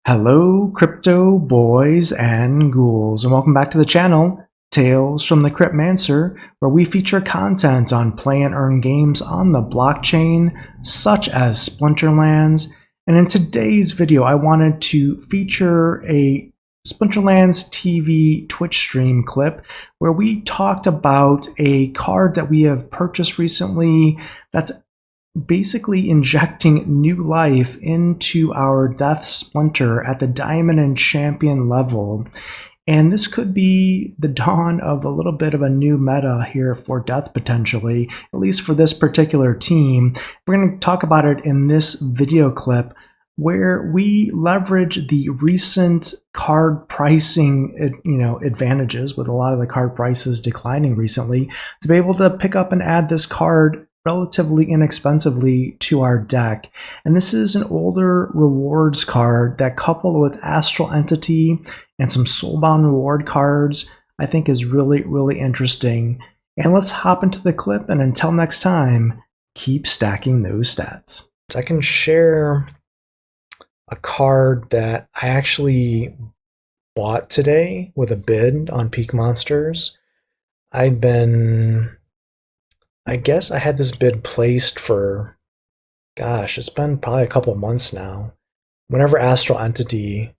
Hello, crypto boys and ghouls, and welcome back to the channel, Tales from the Cryptmancer, where we feature content on play and earn games on the blockchain, such as Splinterlands. And in today's video, I wanted to feature a Splinterlands TV Twitch stream clip where we talked about a card that we have purchased recently that's basically injecting new life into our Death Splinter at the Diamond and Champion level. And this could be the dawn of a little bit of a new meta here for Death potentially, at least for this particular team. We're going to talk about it in this video clip where we leverage the recent card pricing advantages, with a lot of the card prices declining recently, to be able to pick up and add this card relatively inexpensively to our deck. And this is an older rewards card that, coupled with Astral Entity and some Soulbound reward cards, I think is really interesting. And let's hop into the clip, and until next time, keep stacking those stats. I can share a card that I actually bought today with a bid on Peak Monsters. I guess I had this bid placed for, gosh, it's been probably a couple months now. Whenever Astral Entity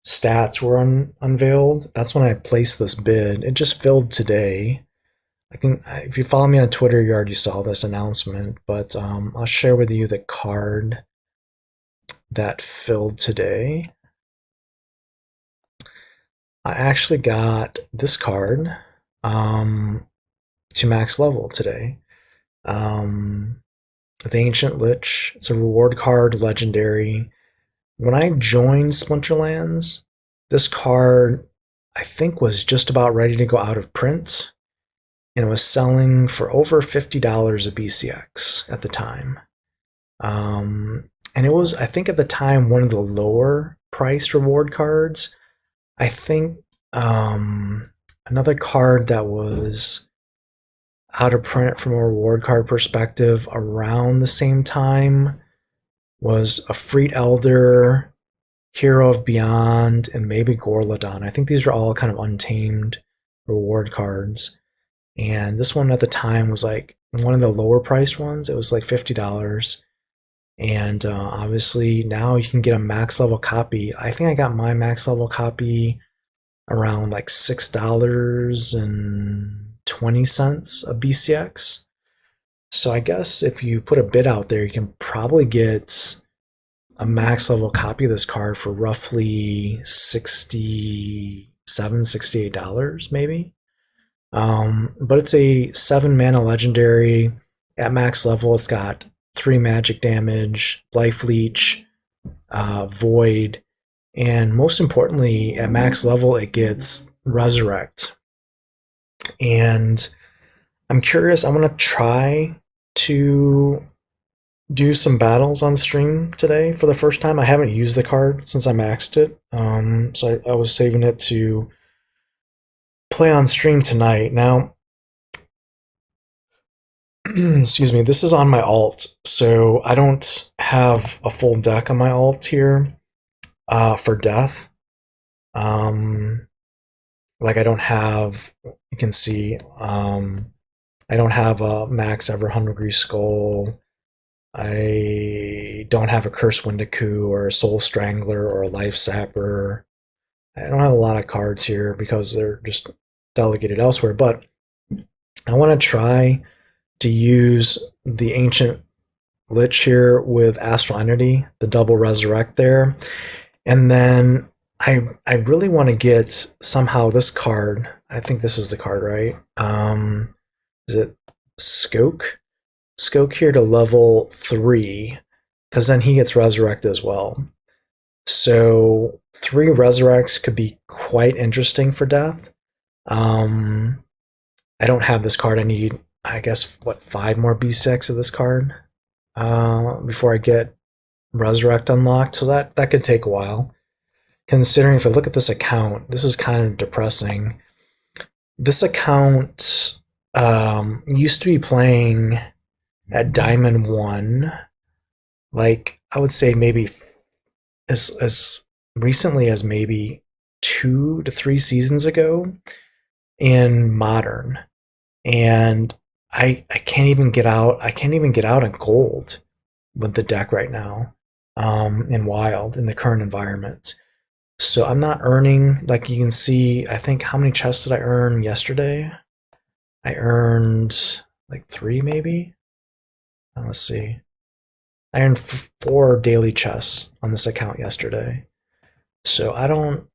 stats were unveiled, that's when I placed this bid. It just filled today. If you follow me on Twitter, you already saw this announcement, but I'll share with you the card that filled today. I actually got this card to max level today. The Ancient Lich. It's a reward card, legendary. When I joined Splinterlands, this card I think was just about ready to go out of print, and it was selling for over $50 a BCX at the time. And it was, I think at the time, one of the lower priced reward cards. I think another card that was out of print from a reward card perspective around the same time was a Freed Elder, Hero of Beyond, and maybe Gorladon. I think these were all kind of untamed reward cards. And this one at the time was like one of the lower priced ones. It was like $50. And obviously now you can get a max level copy. I think I got my max level copy around like $6.20 a BCX. So I guess if you put a bid out there, you can probably get a max level copy of this card for roughly $67, $68 maybe. But it's a 7 mana legendary at max level. It's got 3 magic damage, life leech, void, and most importantly, at max level, it gets resurrect. And I'm curious, I'm going to try to do some battles on stream today for the first time. I haven't used the card since I maxed it, so I was saving it to play on stream tonight. Now, excuse me, this is on my alt, so I don't have a full deck on my alt here for Death. Like I don't have, you can see, I don't have a Max Ever Hungry Skull. I don't have a Curse Windiku or a Soul Strangler or a Life Sapper. I don't have a lot of cards here because they're just delegated elsewhere, but I want to try to use the Ancient Lich here with Astral Entity, the double resurrect there. And then I really want to get somehow this card. I think this is the card, right? Is it Skoke? Skoke here to level 3, because then he gets resurrected as well. So 3 resurrects could be quite interesting for Death. I don't have this card. I need, I guess, what, 5 more B6 of this card before I get Resurrect unlocked. So that could take a while. Considering if I look at this account, this is kind of depressing. This account used to be playing at Diamond 1, like I would say maybe as recently as maybe 2 to 3 seasons ago in Modern, and I can't even get out. I can't even get out in Gold with the deck right now, in Wild in the current environment. So I'm not earning, like you can see. I think, how many chests did I earn yesterday? I earned like 3 maybe. Let's see. I earned 4 daily chests on this account yesterday. So I don't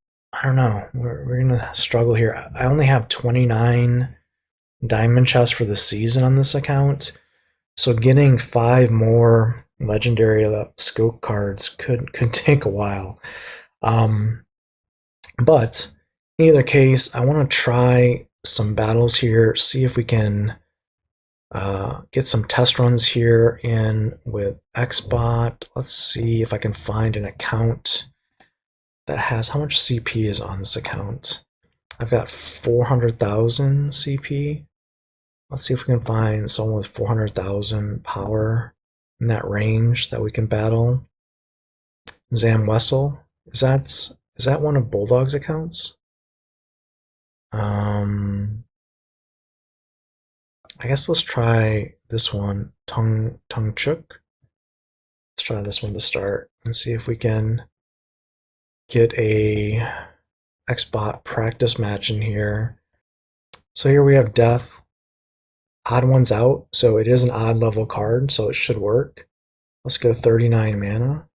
know. We're gonna struggle here. I only have 29 diamond chests for the season on this account. So getting 5 more legendary scope cards could take a while. But in either case, I want to try some battles here, see if we can get some test runs here in with Xbot. Let's see if I can find an account that has, how much CP is on this account. I've got 400,000 CP. Let's see if we can find someone with 400,000 power in that range that we can battle. Zam Wessel, is that one of Bulldog's accounts? I guess let's try this one, Tung Chuk. Let's try this one to start and see if we can get a Xbot practice match in here. So here we have Death. Odd one's out, so it is an odd level card, so it should work. Let's go 39 mana.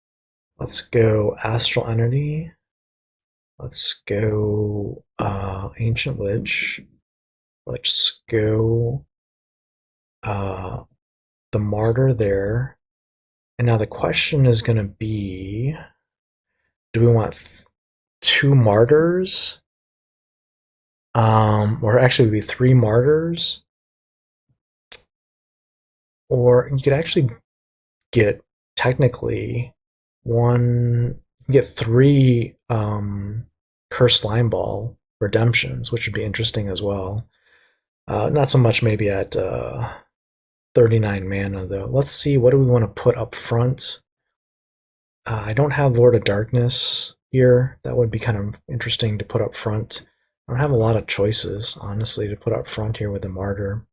Let's go Astral Entity. Let's go Ancient Lich. Let's go the Martyr there. And now the question is going to be, do we want 2 Martyrs? Or actually, it would be 3 Martyrs. Or you could actually get, technically, get 3 Cursed Slime Ball redemptions, which would be interesting as well. Not so much maybe at 39 mana though. Let's see, what do we want to put up front? I don't have Lord of Darkness here. That would be kind of interesting to put up front. I don't have a lot of choices, honestly, to put up front here with the Martyr.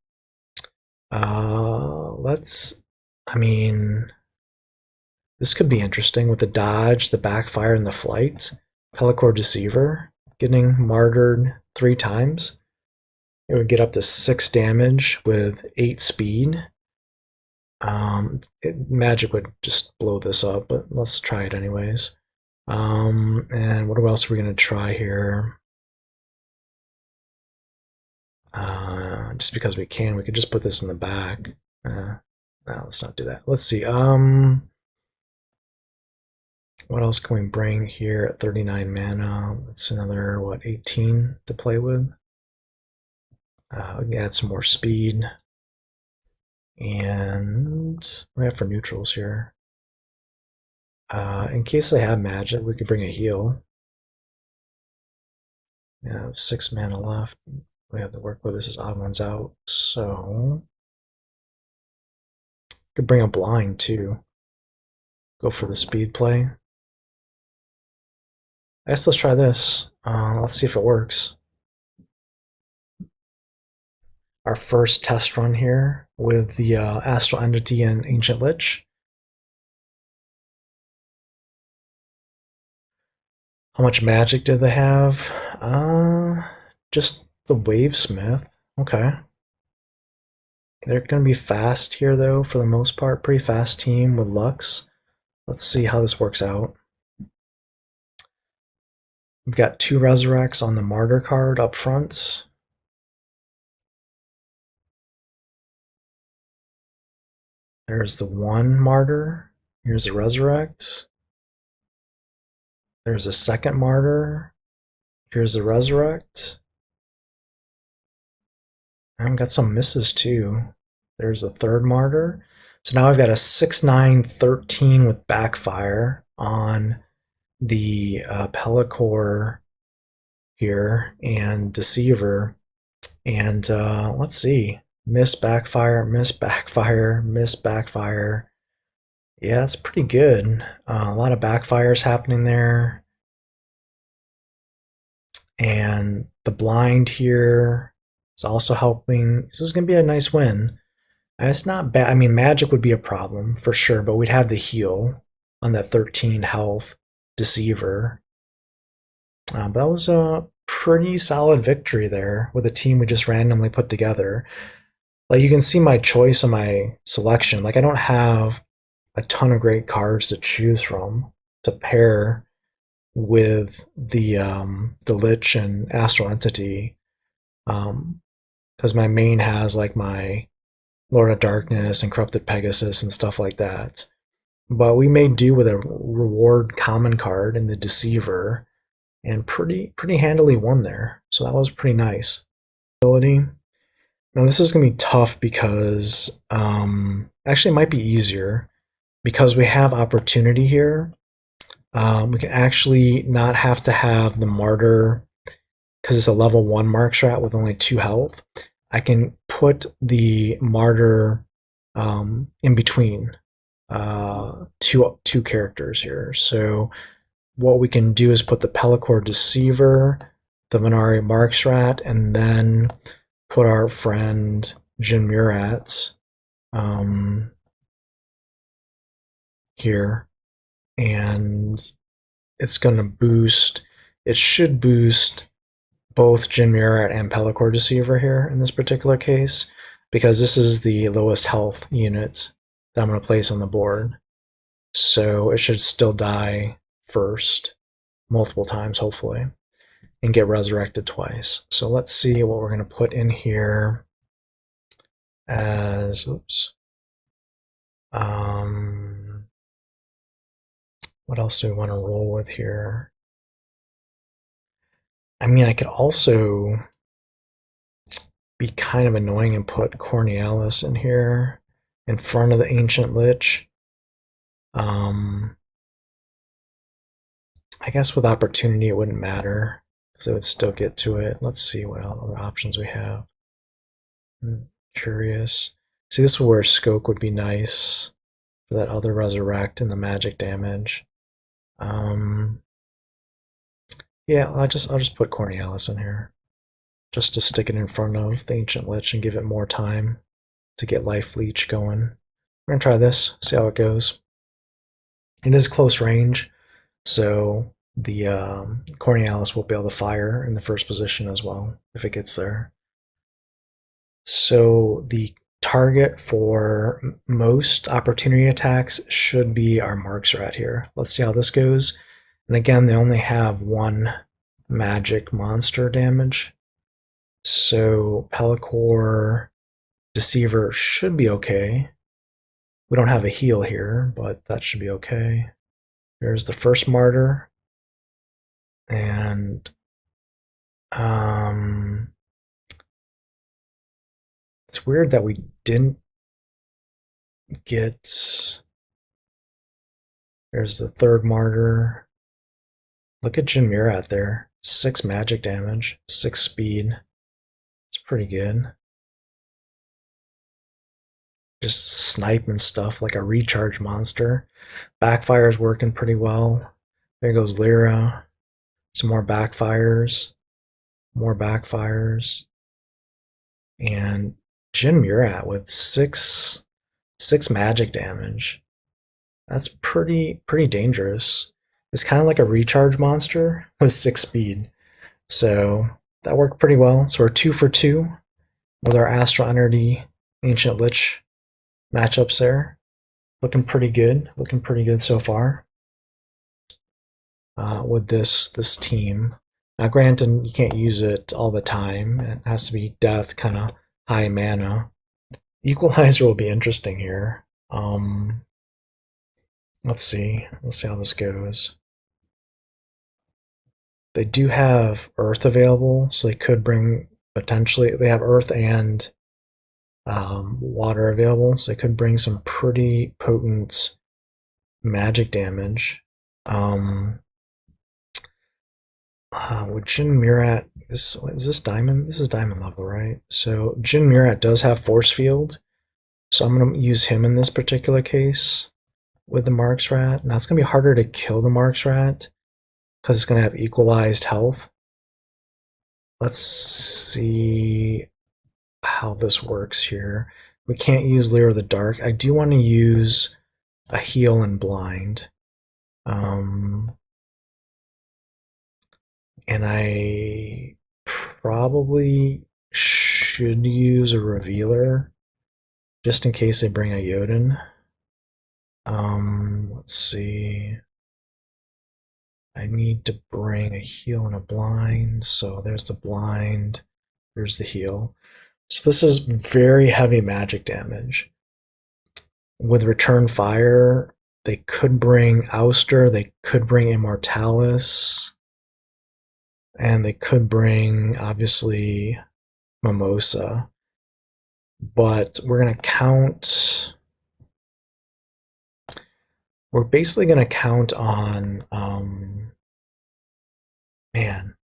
This could be interesting with the dodge, the backfire, and the flight. Pellicore Deceiver, getting martyred 3 times. It would get up to 6 damage with 8 speed. Magic would just blow this up, but let's try it anyways. And what else are we going to try here? Just because we can, we could just put this in the back. No, let's not do that. Let's see. What else can we bring here at 39 mana? That's another, 18 to play with. We can add some more speed. And we have for neutrals here. In case they have magic, we could bring a heal. We have 6 mana left. We have to work with this as odd ones out, so could bring a blind too. Go for the speed play. I guess let's try this. Let's see if it works. Our first test run here with the Astral Entity and Ancient Lich. How much magic do they have? Just the Wavesmith. Okay. They're going to be fast here, though, for the most part. Pretty fast team with Lux. Let's see how this works out. We've got 2 Resurrects on the Martyr card up front. There's the 1 Martyr. Here's a Resurrect. There's a 2nd Martyr. Here's a Resurrect. I've got some misses too. There's a 3rd Martyr. So now I've got a 6/9/13 with backfire on the Pellicore here and Deceiver. And let's see. Miss, backfire, miss, backfire, miss, backfire. Yeah, it's pretty good. A lot of backfires happening there. And the blind here is also helping. This is going to be a nice win. And it's not bad. I mean, magic would be a problem for sure, but we'd have the heal on that 13 health deceiver. But that was a pretty solid victory there with a team we just randomly put together. Like, you can see my choice and my selection. Like, I don't have a ton of great cards to choose from to pair with the lich and astral entity, because my main has like my Lord of Darkness and Corrupted Pegasus and stuff like that. But we made do with a reward common card in the Deceiver, and pretty handily won there. So that was pretty nice. Ability. Now this is going to be tough because actually it might be easier because we have opportunity here. We can actually not have to have the martyr because it's a level 1 mark strat with only 2 health. I can put the martyr in between two characters here. So what we can do is put the Pellicor Deceiver, the Venari mark strat, and then put our friend Jin Murat here. And it's going to boost, it should boost both Jin Murat and Pellicor Deceiver here in this particular case, because this is the lowest health unit that I'm going to place on the board. So it should still die first, multiple times hopefully, and get resurrected twice. So let's see what we're going to put in here as, oops. What else do we want to roll with here? I mean, I could also be kind of annoying and put Cornealis in here in front of the Ancient Lich. I guess with opportunity it wouldn't matter because it would still get to it. Let's see what other options we have. I'm curious. See, this is where Skoke would be nice for that other resurrect and the magic damage. Yeah, I'll just put Cornealis in here, just to stick it in front of the Ancient Lich and give it more time to get Life Leech going. We're gonna try this, see how it goes. It is close range, so the Cornealis will be able to fire in the first position as well if it gets there. So the target for most opportunity attacks should be our marks right here. Let's see how this goes. And again, they only have 1 magic monster damage. So Pellicor Deceiver should be okay. We don't have a heal here, but that should be okay. There's the first martyr. And it's weird that we didn't get... There's the third martyr. Look at Jin Murat there. 6 magic damage, 6 speed. It's pretty good. Just snipe and stuff like a recharge monster. Backfire is working pretty well. There goes Lyra. Some more backfires. More backfires. And Jin Murat with 6 magic damage. That's pretty dangerous. It's kind of like a recharge monster with 6 speed. So that worked pretty well. So we're 2 for 2 with our Astral Entity Ancient Lich matchups there. Looking pretty good. Looking pretty good so far with this team. Now granted, you can't use it all the time. It has to be death, kind of high mana. Equalizer will be interesting here. Let's see how this goes. They do have Earth available, so they could bring potentially. They have Earth and water available, so they could bring some pretty potent magic damage. With Jin Murat, is this diamond? This is diamond level, right? So Jin Murat does have force field, so I'm going to use him in this particular case with the Marks Rat. Now it's going to be harder to kill the Marks Rat because it's going to have equalized health. let's see how this works here. We can't use Lure of the Dark. I do want to use a heal and blind. And I probably should use a revealer just in case they bring a Jotun. Let's see. I need to bring a heal and a blind. So there's the blind. There's the heal. So this is very heavy magic damage. With Return Fire, they could bring Ouster, they could bring Immortalis, and they could bring, obviously, Mimosa. But we're going to count... We're basically going to count on... man,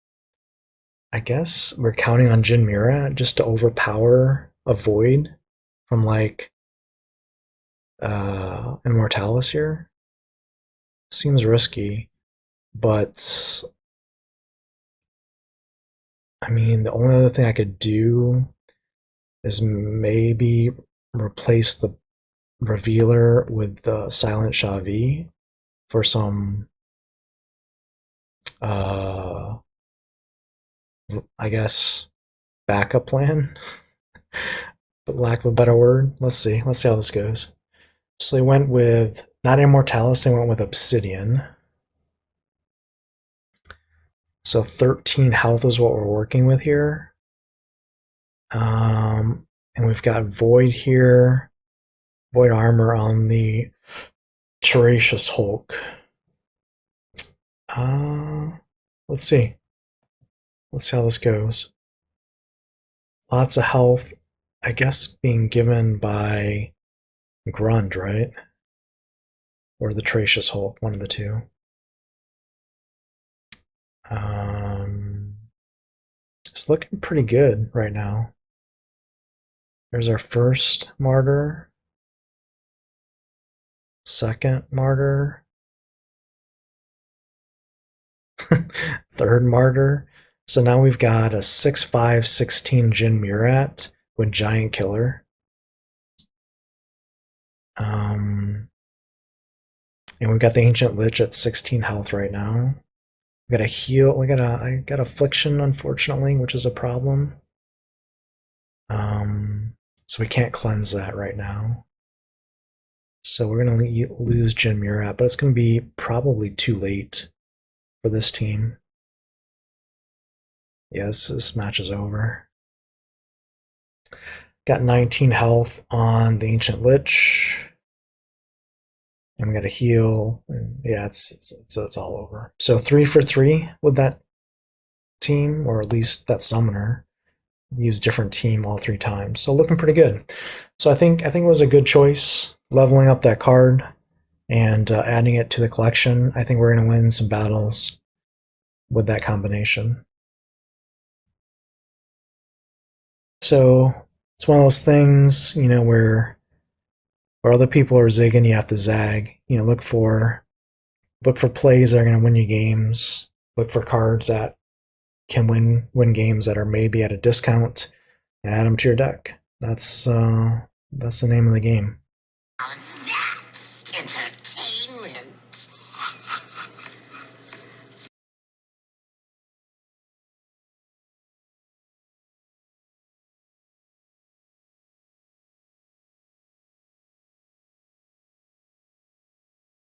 I guess we're counting on Jin Mira just to overpower a Void from, like, Immortalis here. Seems risky, but I mean, the only other thing I could do is maybe replace the Revealer with the Silent Shavi for some, I guess, backup plan, but lack of a better word. Let's see how this goes. So they went with, not Immortalis, they went with Obsidian. So 13 health is what we're working with here. And we've got Void here. Void armor on the Tenacious Hulk. Let's see. Let's see how this goes. Lots of health, I guess, being given by Grund, right? Or the Tenacious Hulk, one of the two. It's looking pretty good right now. There's our first martyr. Second martyr. Third martyr. So now we've got a 6/5/16 Jin Murat with Giant Killer. And we've got the Ancient Lich at 16 health right now. We got a heal. I got Affliction, unfortunately, which is a problem. So we can't cleanse that right now. So we're going to lose Jin Murat, but it's going to be probably too late for this team. Yes, this match is over. Got 19 health on the Ancient Lich. And we got a heal. And yeah, it's all over. So 3 for 3 with that team, or at least that summoner. Use different team all 3 times. So looking pretty good. So I think it was a good choice, leveling up that card and adding it to the collection. I think we're going to win some battles with that combination. So it's one of those things, you know, where other people are zigging, you have to zag. You know, look for plays that are going to win you games. Look for cards that can win games that are maybe at a discount, and add them to your deck. That's the name of the game.